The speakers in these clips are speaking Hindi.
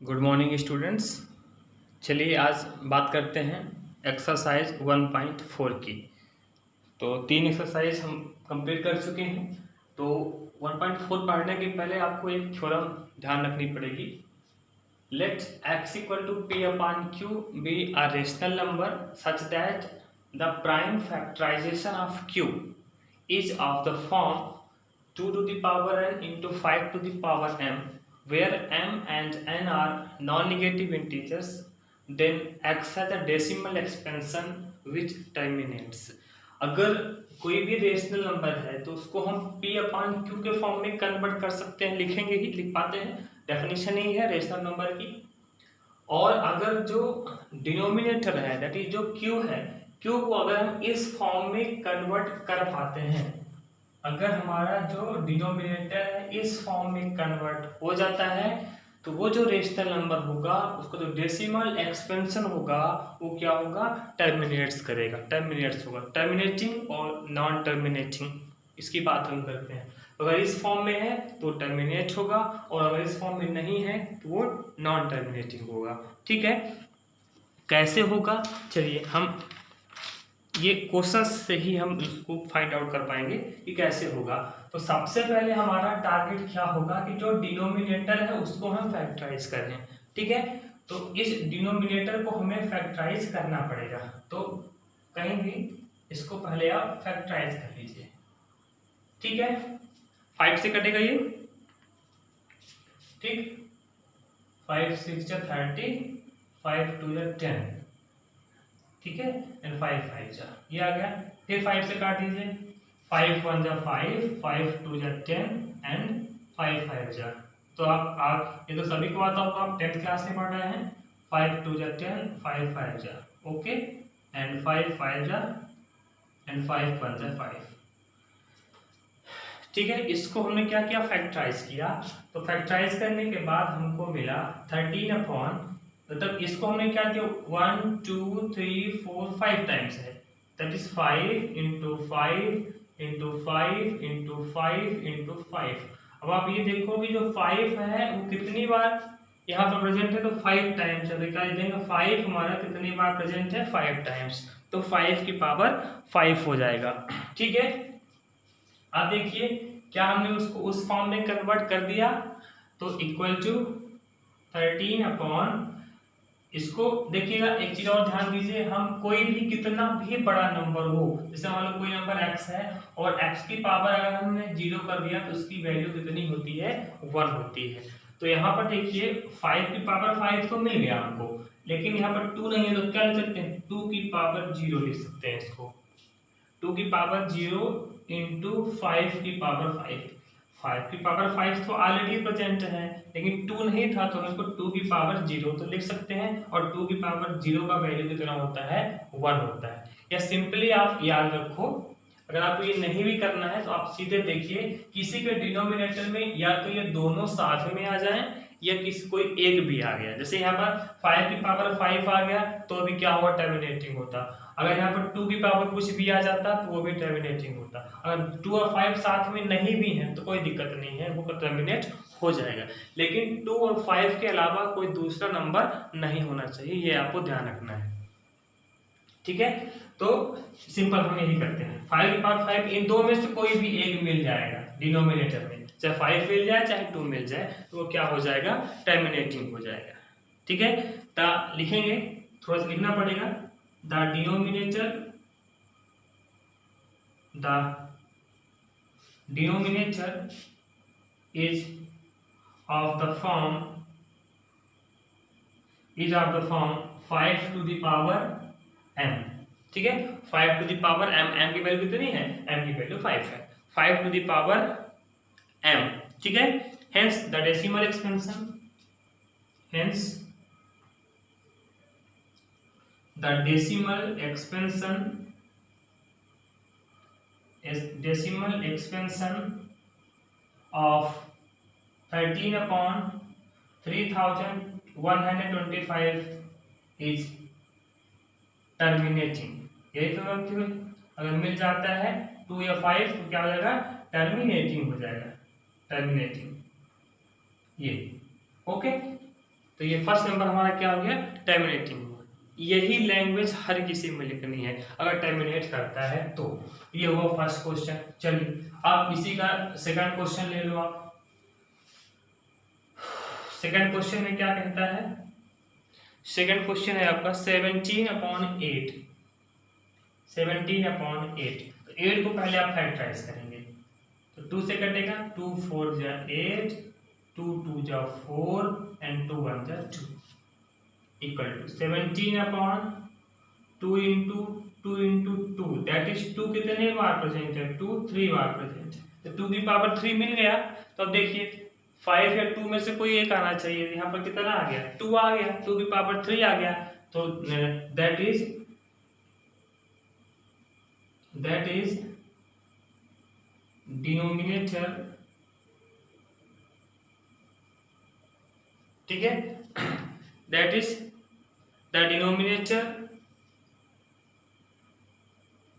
Good morning students. चलिए आज बात करते हैं एक्सरसाइज 1.4 की। तो 3 एक्सरसाइज हम कंप्लीट कर चुके हैं। तो 1.4 पढ़ने के पहले आपको एक थ्योरम ध्यान रखनी पड़ेगी। Let x equal to p upon q be a rational number such that the prime factorisation of q is of the form 2 to the power n into 5 to the power m, where m and n are non-negative integers, then x has a decimal expansion which terminates। अगर कोई भी रेशनल नंबर है तो उसको हम p अपॉन q के फॉर्म में कन्वर्ट कर सकते हैं, लिखेंगे ही, लिख पाते हैं, डेफिनेशन ही है रेशनल नंबर की। और अगर जो डिनोमिनेटर है दैट इज जो q है, q को अगर हम इस फॉर्म में कन्वर्ट कर पाते हैं, अगर हमारा जो डिनोमिनेटर है इस फॉर्म में कन्वर्ट हो जाता है तो वो जो रेशनल नंबर होगा उसका जो डेसिमल एक्सपेंशन होगा वो क्या होगा, टर्मिनेट्स करेगा, टर्मिनेट्स होगा, टर्मिनेटिंग और नॉन टर्मिनेटिंग, इसकी बात हम करते हैं। अगर इस फॉर्म में है तो टर्मिनेट होगा और अगर इस फॉर्म में नहीं है तो वो नॉन टर्मिनेटिंग होगा। ठीक है, कैसे होगा, चलिए हम ये क्वेश्चन से ही हम इसको फाइंड आउट कर पाएंगे कि कैसे होगा। तो सबसे पहले हमारा टारगेट क्या होगा कि जो डिनोमिनेटर है उसको हम फैक्टराइज करें। ठीक है, तो इस डिनोमिनेटर को हमें फैक्टराइज करना पड़ेगा। तो कहीं भी इसको पहले आप फैक्टराइज कर लीजिए। ठीक है, 5 से कटेगा ये, ठीक, 5 6 30, 5 2 10, ठीक है, एंड 5 5 जा, ये आ गया। फिर 5 से काट दीजिए, 5 1 जा 5, 5 2 जा 10 एंड 5 5 जा। तो आप ये तो सभी को आता होगा, आप 10th क्लास में पढ़ रहे हैं। 5 2 जा 10, 5 5 जा, ओके, एंड 5 5 जा एंड 5 1 जा 5। ठीक है, इसको हमने क्या किया, फैक्टराइज किया। तो फैक्टराइज करने के बाद हमको मिला 13 अपॉन, मतलब इसको हमने क्या किया, 1 2 3 4 5 टाइम्स है, that is 5 into 5 into 5 into 5 into 5। अब आप ये देखो कि जो 5 है वो कितनी बार यहाँ पर प्रेजेंट है, तो 5 टाइम्स है। निकाल देंगे 5 हमारा कितनी बार प्रेजेंट है, 5 टाइम्स, तो 5 की पावर 5 हो जाएगा। ठीक है, अब देखिए क्या हमने उसको उस फॉर्म में कन्वर्ट कर दिया, तो इक्वल टू 13 अपॉन, इसको देखिएगा एक चीज और ध्यान दीजिए, हम कोई भी कितना भी बड़ा नंबर हो, जैसे मान लो कोई नंबर x है और x की पावर अगर हमने 0 कर दिया तो उसकी वैल्यू कितनी होती है, 1 होती है। तो यहाँ पर देखिए 5 की पावर 5 तो मिल गया हमको, लेकिन यहाँ पर 2 नहीं है, तो क्या लिख सकते हैं, 2 की पावर 0 लिख सकते हैं इसको, 2 की पावर 0 इंटू 5 की पावर 5। 5 की पावर 5 तो ऑलरेडी प्रेजेंट है, लेकिन 2 नहीं था तो हम इसको 2 की पावर 0 तो लिख सकते हैं, और 2 की पावर 0 का वैल्यू कितना होता है, 1 होता है। या सिंपली आप याद रखो, अगर आपको ये नहीं भी करना है तो आप सीधे देखिए किसी के डिनोमिनेटर में या तो ये दोनों साथ में आ जाएं या किसी कोई एक भी आ गया। जैसे यहाँ पर 5 की पावर 5 आ गया तो अभी क्या होगा, टर्मिनेटिंग होता। अगर यहाँ पर 2 की पावर कुछ भी आ जाता तो वो भी टर्मिनेटिंग होता। अगर 2 और 5 साथ में नहीं भी है तो कोई दिक्कत नहीं है, वो टर्मिनेट हो जाएगा। लेकिन 2 और 5 के अलावा कोई दूसरा नंबर नहीं होना चाहिए, ये आपको ध्यान रखना है। ठीक है, तो सिंपल हम यही करते हैं, 5 की पावर 5, इन दो में से कोई भी एक मिल जाएगा डिनोमिनेटर में, चाहे 5 मिल जाए चाहे 2 मिल जाए, तो वो क्या हो जाएगा, टर्मिनेटिंग हो जाएगा। ठीक है, तो लिखेंगे, थोड़ा सा लिखना पड़ेगा, the denominator is of the form 5 to the power m। ठीक है, 5 to the power m, m की वैल्यू कितनी है, m की वैल्यू 5 है, 5 to the power m। ठीक है, hence the decimal expansion, hence the decimal expansion of 13 upon 3125 is terminating। यही तो बात है, अगर मिल जाता है 2 या 5 तो क्या हो जाएगा, टर्मिनेटिंग हो जाएगा, टर्मिनेटिंग, ये ओके। तो ये फर्स्ट नंबर हमारा क्या हो गया, टर्मिनेटिंग हुआ। यही लैंग्वेज हर किसी में लिखनी है अगर टर्मिनेट करता है तो। ये हुआ फर्स्ट क्वेश्चन। चलिए आप इसी का सेकंड क्वेश्चन ले लो आप। सेकंड क्वेश्चन में क्या कहता है, सेकंड क्वेश्चन है आपका 17/8। 17/8, तो 8 को पहले आप फैक्टराइज करेंगे, तो 2 से कटेगा, 2 4 जा 8, 2 2 जा 4 एंड 2 1 जा 2 equal to 17/2 into 2 into 2, that is 2 कितने बार प्रेजेंट है, 2 3 बार प्रेजेंट है, तो 2 की पावर 3 मिल गया। तो अब देखिए 5 या 2 में से कोई एक आना चाहिए, यहाँ पर कितना आ गया, 2 आ गया, 2 की पावर 3 आ गया, तो दैट इज डिनोमिनेटर, ठीक है, that is the denominator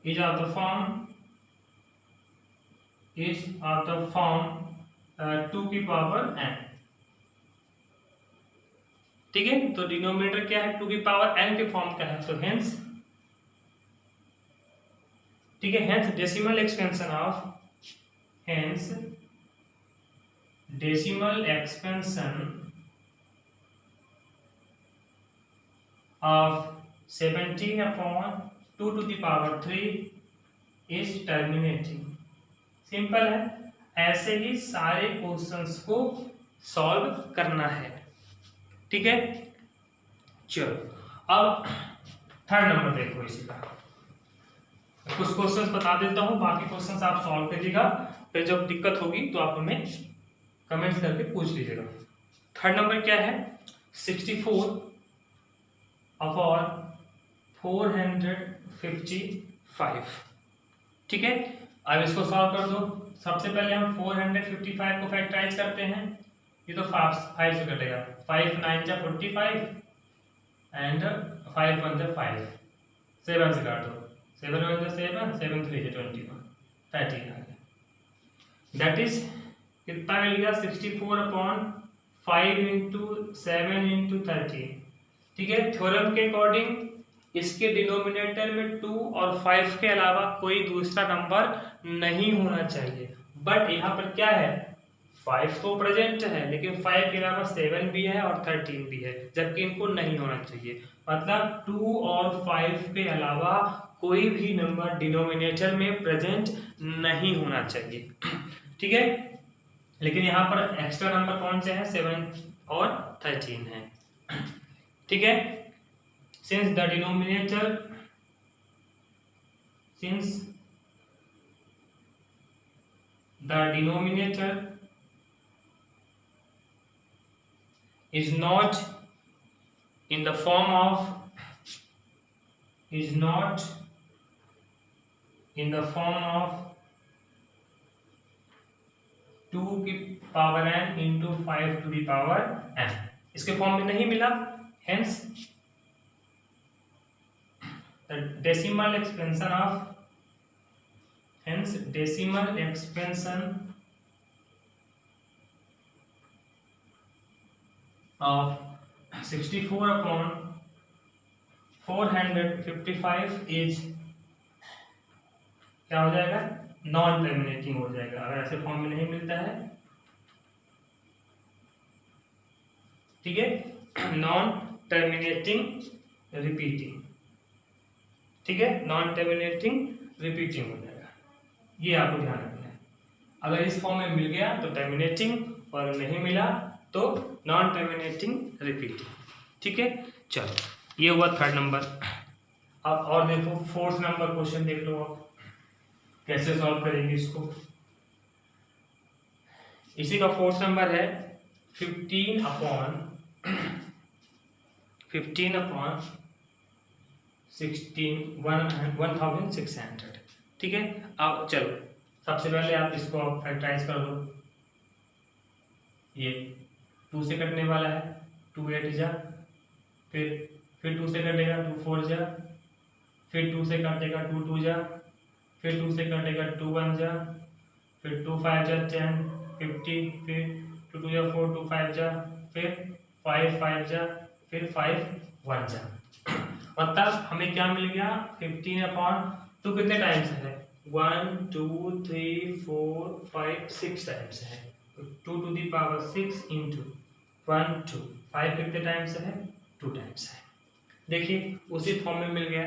is of the form 2 की पावर n, ठीक है। तो डिनोमिनेटर क्या है, 2 की पावर n के फॉर्म का है, तो हेंस, ठीक है, hence decimal expansion of 17/2 to the power 3 is terminating। Simple है, ऐसे ही सारे क्वेश्चंस को सॉल्व करना है, ठीक है। चलो अब थर्ड नंबर देखो इसी का, कुछ क्वेश्चंस बता देता हूं, बाकी क्वेश्चंस आप सॉल्व करिएगा, फिर जब दिक्कत होगी तो आप हमें कमेंट्स करके पूछ लीजिएगा। थर्ड नंबर क्या है, 64/455, ठीक है। अब इसको सॉल्व कर दो। सबसे पहले हम 455 को फैक्टराइज करते हैं, ये तो 5 से कटेगा, 5 9 जा 45 एंड 5 1 जा 5, 7 से काट दो, 7 1 जा 7, 7 3 जा 21, 13 आ गया। दैट इज कितना मिल गया, 64/5 इंटू 7 इंटू 13, ठीक है। थ्योरम के अकॉर्डिंग इसके डिनोमिनेटर में 2 और 5 के अलावा कोई दूसरा नंबर नहीं होना चाहिए, बट यहाँ पर क्या है, 5 तो प्रेजेंट है लेकिन 5 के अलावा 7 भी है और 13 भी है, जबकि इनको नहीं होना चाहिए। मतलब 2 और 5 के अलावा कोई भी नंबर डिनोमिनेटर में प्रेजेंट नहीं होना चाहिए, ठीक है। लेकिन यहाँ पर एक्स्ट्रा नंबर कौन से हैं, 7 और 13 है, ठीक है। Since the denominator is not in the form of 2 की power n into 5 to the power n, इसके फॉर्म में नहीं मिला, hence the decimal expansion of 64/455 is क्या हो जाएगा, नॉन टर्मिनेटिंग हो जाएगा अगर ऐसे फॉर्म में नहीं मिलता है, ठीक है। नॉन टर्मिनेटिंग रिपीटिंग, ठीक है, नॉन टर्मिनेटिंग रिपीटिंग हो जाएगा, ये आपको ध्यान रखना है। अगर इस फॉर्म में मिल गया तो टर्मिनेटिंग और नहीं मिला तो नॉन टर्मिनेटिंग रिपीटिंग, ठीक है। चलो ये हुआ थर्ड नंबर। अब और देखो फोर्थ नंबर क्वेश्चन देख लो आप कैसे सॉल्व करेंगे इसको। इसी का फोर्थ नंबर है 15/1600, ठीक है। अब चलो सबसे पहले आप इसको फैक्टराइज कर दो, ये 2 से कटने वाला है, 2 8 जा, फिर 2 से कटेगा, 2 4 जा, फिर 2 से कटेगा, 2 2 जा, फिर 2 से कटेगा, 2 1 जा, फिर 2 5 जा 10 50, फिर 2 2 जा 4, 2 5 जा, फिर 5 5 जा, फिर 5 1 जा, मतलब हमें क्या मिल गया 15/2 कितने टाइम्स है 1 2 3 4 5 6 टाइम्स है, तो 2 to the power 6 into 1 2 5 कितने टाइम्स है 2 टाइम्स है। देखिए उसी फॉर्म में मिल गया,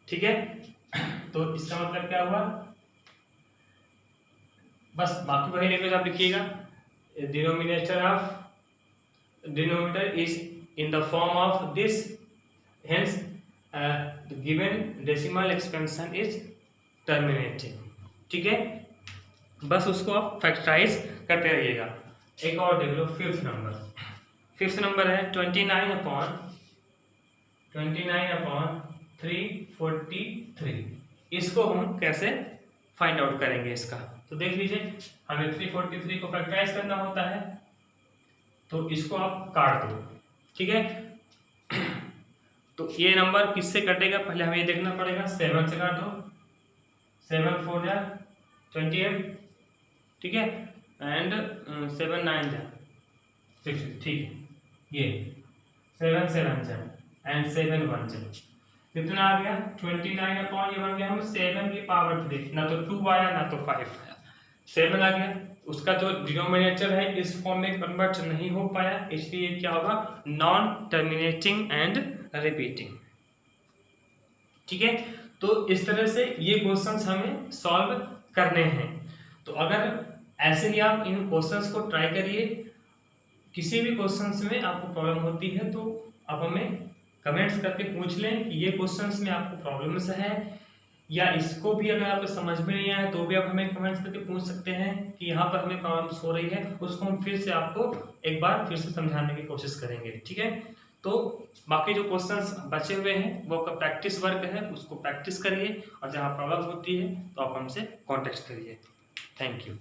ठीक है। तो इसका मतलब क्या हुआ, बस बाकी वही लैंग्वेज आप लिखिएगा, denominator is in the form of this, hence given decimal expansion is terminating, ठीक है। बस उसको आप फैक्टराइज करते रहिएगा। एक और देख लो फिफ्थ नंबर है 29/343। इसको हम कैसे फाइंड आउट करेंगे इसका, तो देख लीजिए हमें 343 को फैक्टराइज करना होता है, तो इसको आप काट दो, ठीक है। तो ये नंबर किससे कटेगा पहले हमें ये देखना पड़ेगा, 7 से काट दो, 7 4 जा 28, ठीक है, एंड 7 9 जा 60, ठीक है। ये 7 7 जा एंड 7 1 जा, कितना आ गया 29 ये बन गया हम 7 की पावर 3, ना तो 2 आया ना तो 5 आया, 7 आ गया। उसका जो डिनोमिनेटर है इस फॉर्म में कन्वर्ट नहीं हो पाया, इसलिए क्या होगा नॉन टर्मिनेटिंग एंड रिपीटिंग, ठीक है। तो इस तरह से ये क्वेश्चंस हमें सॉल्व करने हैं। तो अगर ऐसे ही आप इन क्वेश्चंस को ट्राई करिए, किसी भी क्वेश्चंस में आपको प्रॉब्लम होती है तो आप हमें कमेंट्स करके पूछ लें कि ये क्वेश्चंस में आपको प्रॉब्लम्स है, या इसको भी अगर आपको समझ में नहीं आया तो भी आप हमें कमेंट्स करके पूछ सकते हैं कि यहाँ पर हमें प्रॉब्लम्स हो रही है, उसको हम फिर से आपको एक बार फिर से समझाने की कोशिश करेंगे, ठीक है। तो बाकी जो क्वेश्चंस बचे हुए हैं वो आपका प्रैक्टिस वर्क है, उसको प्रैक्टिस करिए और जहाँ प्रॉब्लम होती है तो आप हमसे कॉन्टेक्ट करिए। Thank you.